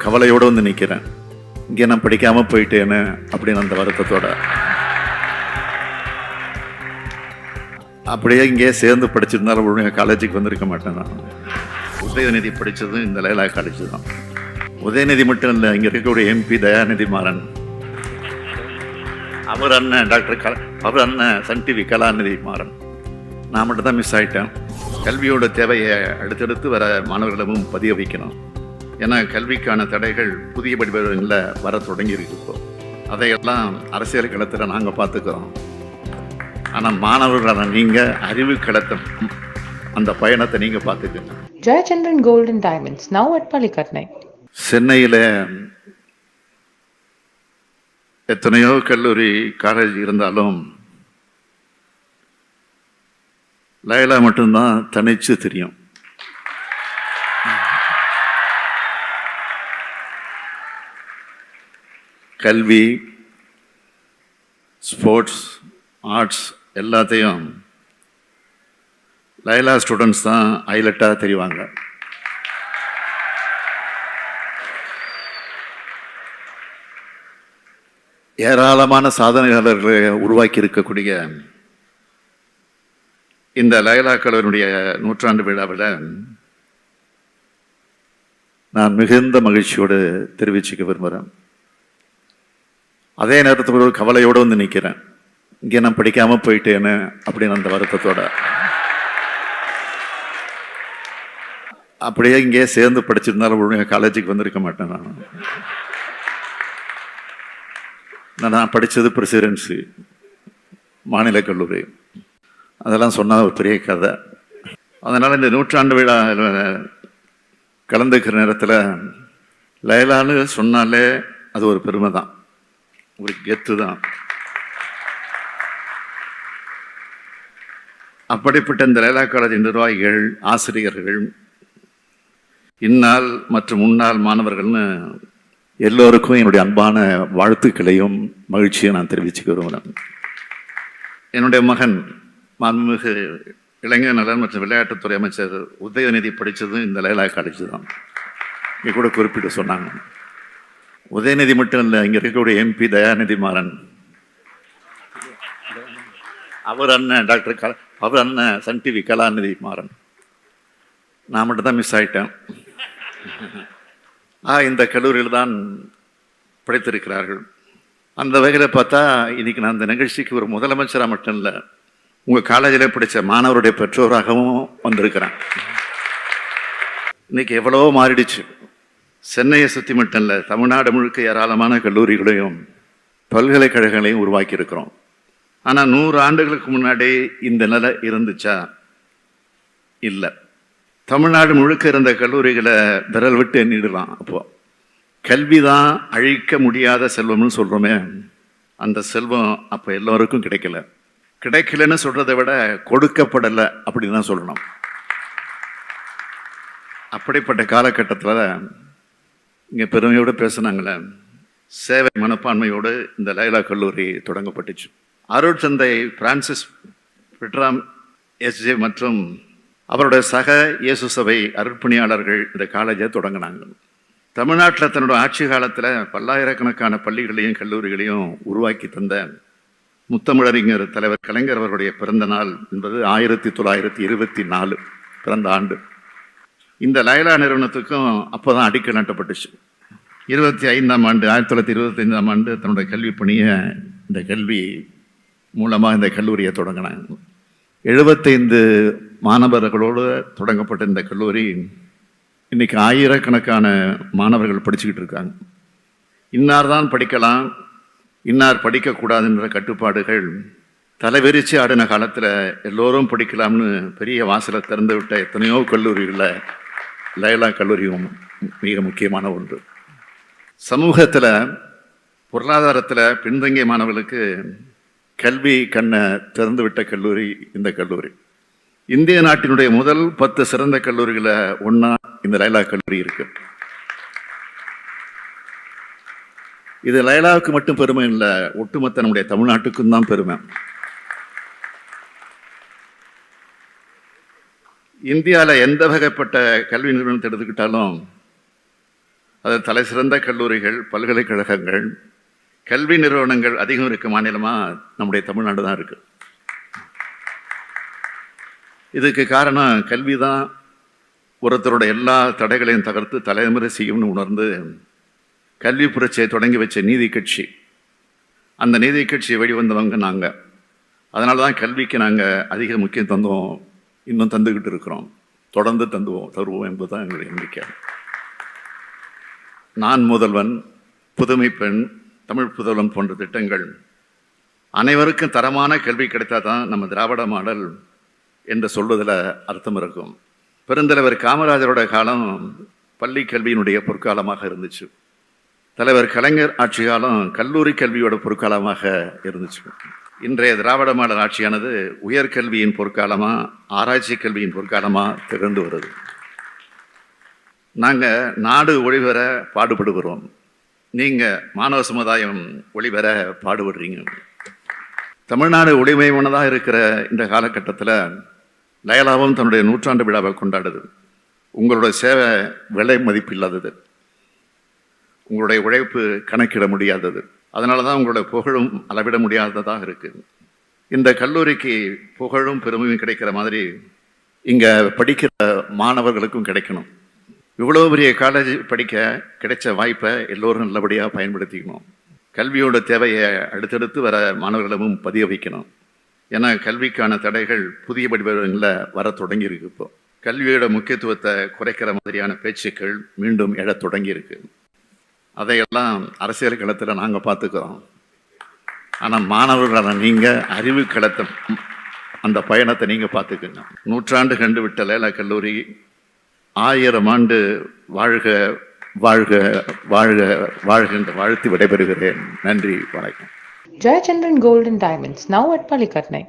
கவலையோடு வந்து நிற்கிறேன். இங்கே நான் படிக்காமல் போயிட்டேன்னு அப்படின்னு அந்த வருத்தத்தோட. அப்படியே இங்கே சேர்ந்து படிச்சிருந்தாலும் ஒழுங்காக காலேஜுக்கு வந்திருக்க மாட்டேன். நான் உதயநிதி படித்ததும் இந்த லைலா காலேஜ் தான். உதயநிதி மட்டும் இல்லை, இங்கே இருக்கக்கூடிய எம்பி தயாநிதி மாறன், அவர் அண்ணன் அவர் அண்ணன் சன் டிவி கலாநிதி மாறன். நான் மட்டும் தான் மிஸ் ஆகிட்டேன். கல்வியோட தேவையை அடுத்தடுத்து வர மாணவர்களும் பதிய வைக்கணும். ஏன்னா கல்விக்கான தடைகள் புதிய படிப்புகளில் வர தொடங்கியிருக்கு. இப்போ அதையெல்லாம் அரசியல் களத்தில் நாங்கள் பார்த்துக்கிறோம். ஆனால் மாணவர்களான நீங்கள் அறிவு களத்தில் அந்த பயணத்தை நீங்கள் பார்த்துக்கங்க. Jayachandran Gold and Diamonds, now at Palikatnai. சென்னையில் எத்தனையோ கல்லூரி காலேஜ் இருந்தாலும் லைலா மட்டும்தான் தனிச்சு தெரியும். கல்வி, ஸ்போர்ட்ஸ், ஆர்ட்ஸ் எல்லாத்தையும் லைலா ஸ்டூடெண்ட்ஸ் தான் ஹைலைட்டாக தெரிவாங்க. ஏராளமான சாதனையாளர்களை உருவாக்கி இருக்கக்கூடிய இந்த லைலா கல்லூரியுடைய 100ஆண்டு விழாவில் நான் மிகுந்த மகிழ்ச்சியோடு தெரிவிச்சுக்க விரும்புகிறேன். அதே நேரத்தில் ஒரு கவலையோடு வந்து நிற்கிறேன். இங்கே நான் படிக்காமல் போயிட்டேன்னு அப்படின்னு அந்த வருத்தத்தோட. அப்படியே இங்கே சேர்ந்து படிச்சிருந்தாலும் ஒழுங்காக காலேஜுக்கு வந்திருக்க மாட்டேன். நான் படித்தது பிரசிடென்சி மாநில கல்லூரி. அதெல்லாம் சொன்னால் ஒரு பெரிய கதை. அதனால் இந்த 100ஆண்டு விழா கலந்துக்கிற நேரத்தில் லைலான்னு சொன்னாலே அது ஒரு பெருமை தான், ஒரு கெத்து தான். அப்படிப்பட்ட இந்த லைலா காலேஜ் நிர்வாகிகள், ஆசிரியர்கள், இந்நாள் மற்றும் முன்னாள் மாணவர்கள்னு எல்லோருக்கும் என்னுடைய அன்பான வாழ்த்துக்களையும் மகிழ்ச்சியை நான் தெரிவிச்சுக்க விரும்புகிறேன். என்னுடைய மகன் மாண்புமிகு இளைஞர் நலன் மற்றும் விளையாட்டுத்துறை அமைச்சர் உதயநிதி படித்ததும் இந்த லைலா காலேஜ் தான். இங்கே கூட குறிப்பிட்டு சொன்னாங்க. உதயநிதி மட்டும் இல்லை, இங்கே இருக்கக்கூடிய எம்பி தயாநிதி மாறன், அவர் அண்ணன் அவர் அண்ணன் சன் டிவி கலாநிதி மாறன். நான் மட்டும் தான் மிஸ் ஆகிட்டேன். இந்த கல்லூரியில் தான் படித்திருக்கிறார்கள். அந்த வகையில் பார்த்தா இன்னைக்கு நான் இந்த நிகழ்ச்சிக்கு ஒரு முதலமைச்சராக மட்டும் இல்லை, உங்கள் காலேஜில் படித்த மாணவருடைய பெற்றோராகவும் வந்திருக்கிறேன். இன்னைக்கு எவ்வளவோ மாறிடுச்சு. சென்னையை சுற்றி மட்டும் இல்லை, தமிழ்நாடு முழுக்க ஏராளமான கல்லூரிகளையும் பல்கலைக்கழகங்களையும் உருவாக்கி இருக்கிறோம். ஆனால் 100 ஆண்டுகளுக்கு முன்னாடி இந்த நிலை இருந்துச்சா? இல்லை. தமிழ்நாடு முழுக்க இருந்த கல்லூரிகளை விரல் விட்டு எண்ணிடலாம். அப்போ கல்வி தான் அழிக்க முடியாத செல்வம்னு சொல்கிறோமே, அந்த செல்வம் அப்போ எல்லோருக்கும் கிடைக்கலன்னு சொல்கிறத விட கொடுக்கப்படலை அப்படின்னு தான் சொல்லணும். அப்படிப்பட்ட காலகட்டத்தில் இங்கே பெருமையோடு பேசுனாங்களே, சேவை மனப்பான்மையோடு இந்த லைலா கல்லூரி தொடங்கப்பட்டுச்சு. அருட்தந்தை பிரான்சிஸ் விட்ராம் எஸ்ஜே மற்றும் அவருடைய சக இயேசு சபை அருட்பணியாளர்கள் இந்த காலேஜை தொடங்கினாங்க. தமிழ்நாட்டில் தன்னோட ஆட்சி காலத்தில் பல்லாயிரக்கணக்கான பள்ளிகளையும் கல்லூரிகளையும் உருவாக்கி தந்த முத்தமிழறிஞர் தலைவர் கலைஞர் அவர்களுடைய பிறந்த நாள் என்பது 1924 பிறந்த ஆண்டு. இந்த லைலா நிறுவனத்துக்கும் அப்போ தான் அடிக்கல் நாட்டப்பட்டுச்சு. 25ஆம் ஆண்டு 1925ஆம் ஆண்டு தன்னுடைய கல்வி பணியை இந்த கல்வி மூலமாக இந்த கல்லூரியை தொடங்கினாங்க. 75 மாணவர்களோடு தொடங்கப்பட்ட இந்த கல்லூரி இன்னைக்கு ஆயிரக்கணக்கான மாணவர்கள் படிச்சுக்கிட்டு இருக்காங்க. இன்னார் தான் படிக்கலாம், இன்னார் படிக்கக்கூடாதுன்ற கட்டுப்பாடுகள் தலைவிரிச்சு ஆடின காலத்தில் எல்லோரும் படிக்கலாம்னு பெரிய வாசலை திறந்து விட்ட எத்தனையோ கல்லூரிகளில் லைலா கல்லூரியும் மிக முக்கியமான ஒன்று. சமூகத்தில் பொருளாதாரத்தில் பின்தங்கிய மாணவர்களுக்கு கல்வி கண்ணை திறந்து விட்ட கல்லூரி இந்த கல்லூரி. இந்திய நாட்டினுடைய முதல் 10 சிறந்த கல்லூரிகளை ஒன்றா இந்த லைலா கல்லூரி இருக்கு. இது லைலாவுக்கு மட்டும் பெருமை இல்லை, ஒட்டுமொத்த நம்முடைய தமிழ்நாட்டுக்கும் தான் பெருமை. இந்தியாவில் எந்த வகைப்பட்ட கல்வி நிறுவனத்தை எடுத்துக்கிட்டாலும் அது தலை சிறந்த கல்லூரிகள், பல்கலைக்கழகங்கள், கல்வி நிறுவனங்கள் அதிகம் இருக்க மாநிலமாக நம்முடைய தமிழ்நாடு தான் இருக்குது. இதுக்கு காரணம் கல்வி தான் ஒருத்தரோட எல்லா தடைகளையும் தகர்த்து தலைமுறை செய்யும்னு உணர்ந்து கல்வி புரட்சியை தொடங்கி வச்ச நீதி கட்சி. அந்த நீதி கட்சியை வெளிவந்தவங்க நாங்கள். அதனால தான் கல்விக்கு நாங்கள் அதிக முக்கியம் தந்தோம், இன்னும் தந்துக்கிட்டு இருக்கிறோம், தொடர்ந்து தருவோம் என்பது தான் எங்களுடைய நம்பிக்கை. நான் முதல்வன், புதுமை பெண், தமிழ் புதல்வன் போன்ற திட்டங்கள் அனைவருக்கும் தரமான கல்வி கிடைத்தா தான் நம்ம திராவிட மாடல் என்று சொல்வதில் அர்த்தம் இருக்கும். பெருந்தலைவர் காமராஜரோட காலம் பள்ளி கல்வியினுடைய பொற்காலமாக இருந்துச்சு. தலைவர் கலைஞர் ஆட்சி காலம் கல்லூரி கல்வியோட பொற்காலமாக இருந்துச்சு. இன்றைய திராவிட மாடல் ஆட்சியானது உயர்கல்வியின் பொற்காலமா, ஆராய்ச்சி கல்வியின் பொற்காலமா திகழ்ந்து வருது. நாங்கள் நாடு ஒளிபெற பாடுபடுகிறோம், நீங்கள் மாணவ சமுதாயம் ஒளிபெற பாடுபடுறீங்க. தமிழ்நாடு ஒளிமயமானதாக இருக்கிற இந்த காலகட்டத்தில் லயலாவும் தன்னுடைய 100ஆண்டு விழாவை கொண்டாடுது. உங்களுடைய சேவை விலை மதிப்பில்லாதது, உங்களுடைய உழைப்பு கணக்கிட முடியாதது. அதனால தான் உங்களுடைய புகழும் அளவிட முடியாததாக இருக்குது. இந்த கல்லூரிக்கு புகழும் பெருமையும் கிடைக்கிற மாதிரி இங்கே படிக்கிற மாணவர்களுக்கும் கிடைக்கணும். இவ்வளோ பெரிய காலேஜ் படிக்க கிடைச்ச வாய்ப்பை எல்லோரும் நல்லபடியாக பயன்படுத்திக்கணும். கல்வியோட தேவையை அடுத்தடுத்து வர மாணவர்களும் பதிய வைக்கணும். ஏன்னா கல்விக்கான தடைகள் புதிய வடிவங்களில் வர தொடங்கியிருக்கு. இப்போ கல்வியோட முக்கியத்துவத்தை குறைக்கிற மாதிரியான பேச்சுக்கள் மீண்டும் எழத் தொடங்கியிருக்கு. அதையெல்லாம் அரசியல் களத்தில் நாங்கள் பார்த்துக்கிறோம். ஆனால் மாணவர்களான நீங்கள் அறிவு களத்தை, அந்த பயணத்தை நீங்கள் பார்த்துக்குங்க. 100ஆண்டு கண்டு விட்ட லைலா கல்லூரி 1000 ஆண்டு வாழ்க வாழ்க வாழ்க வாழ்க என்று வாழ்த்து விடைபெறுகிறேன். நன்றி, வணக்கம். Jayachandran Gold and Diamonds, now at Palikatnai.